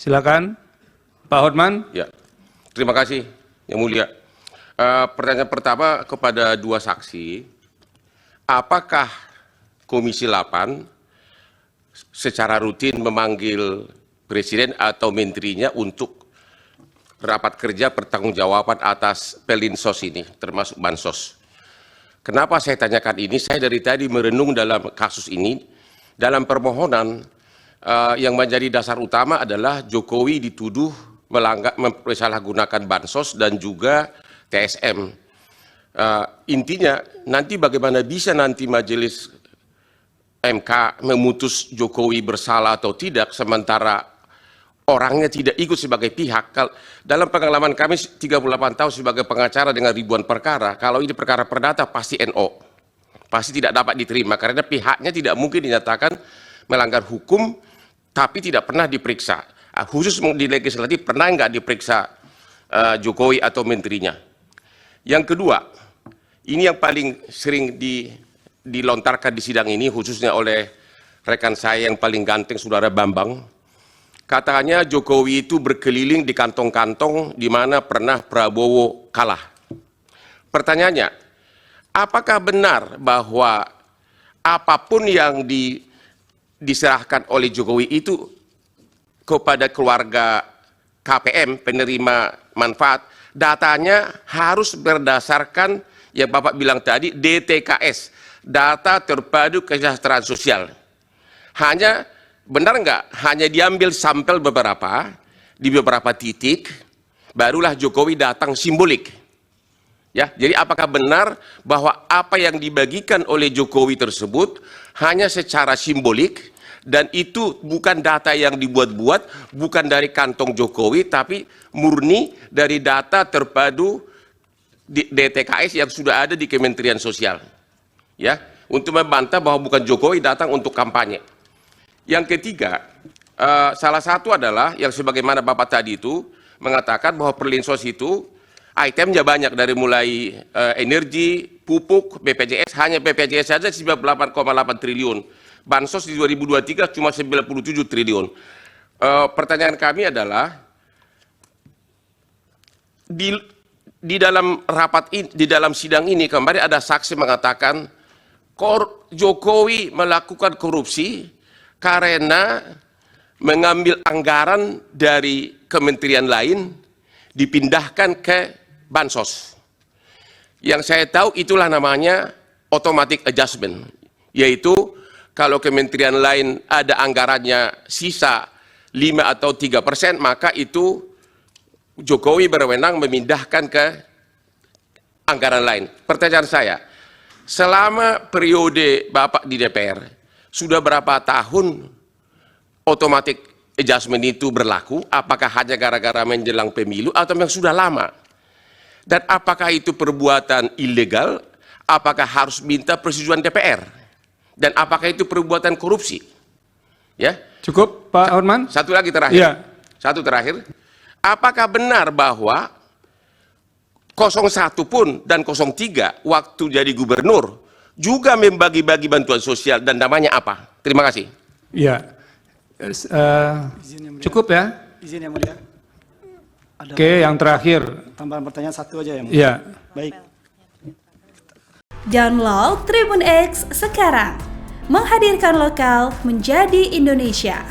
Silakan, Pak Hotman. Ya, terima kasih, Yang Mulia. Pertanyaan pertama kepada dua saksi, apakah Komisi 8 secara rutin memanggil Presiden atau menterinya untuk rapat kerja pertanggungjawaban atas Pelinsos ini, termasuk Bansos? Kenapa saya tanyakan ini? Saya dari tadi merenung dalam kasus ini. Dalam permohonan yang menjadi dasar utama adalah Jokowi dituduh mempersalahgunakan Bansos dan juga TSM. Intinya nanti bagaimana bisa nanti majelis MK memutus Jokowi bersalah atau tidak sementara orangnya tidak ikut sebagai pihak. Dalam pengalaman kami 38 tahun sebagai pengacara dengan ribuan perkara, kalau ini perkara perdata pasti NO, pasti tidak dapat diterima karena pihaknya tidak mungkin dinyatakan melanggar hukum tapi tidak pernah diperiksa. Khusus di legislatif pernah nggak diperiksa Jokowi atau menterinya? Yang kedua, ini yang paling sering dilontarkan di sidang ini khususnya oleh rekan saya yang paling ganteng, Saudara Bambang. Katanya Jokowi itu berkeliling di kantong-kantong di mana pernah Prabowo kalah. Pertanyaannya, apakah benar bahwa apapun yang diserahkan oleh Jokowi itu kepada keluarga KPM, penerima manfaat, datanya harus berdasarkan yang Bapak bilang tadi, DTKS, data terpadu kesejahteraan sosial. Benar nggak? Hanya diambil sampel di beberapa titik, barulah Jokowi datang simbolik. Ya, jadi apakah benar bahwa apa yang dibagikan oleh Jokowi tersebut hanya secara simbolik dan itu bukan data yang dibuat-buat, bukan dari kantong Jokowi, tapi murni dari data terpadu DTKS yang sudah ada di Kementerian Sosial. Ya, untuk membantah bahwa bukan Jokowi datang untuk kampanye. Yang ketiga, salah satu adalah yang sebagaimana Bapak tadi itu mengatakan bahwa Perlinsos itu itemnya banyak dari mulai energi, pupuk, BPJS, hanya BPJS saja 98,8 triliun. Bansos di 2023 cuma 97 triliun. Pertanyaan kami adalah di dalam di dalam sidang ini kemarin ada saksi mengatakan Jokowi melakukan korupsi karena mengambil anggaran dari kementerian lain dipindahkan ke Bansos. Yang saya tahu itulah namanya automatic adjustment, yaitu kalau kementerian lain ada anggarannya sisa 5 atau 3%, maka itu Jokowi berwenang memindahkan ke anggaran lain. Pertanyaan saya, selama periode Bapak di DPR, sudah berapa tahun automatic adjustment itu berlaku? Apakah hanya gara-gara menjelang pemilu atau memang sudah lama? Dan apakah itu perbuatan ilegal? Apakah harus minta persetujuan DPR? Dan apakah itu perbuatan korupsi? Ya. Cukup, Pak Hotman? Satu lagi terakhir. Ya. Satu terakhir. Apakah benar bahwa 01 pun dan 03 waktu jadi gubernur juga membagi-bagi bantuan sosial dan namanya apa? Terima kasih. Ya. Cukup ya? Izin yang mulia. Oke, yang terakhir. Tambahan pertanyaan satu aja yang mulia. Ya. Baik. Download Tribun X sekarang. Menghadirkan lokal menjadi Indonesia.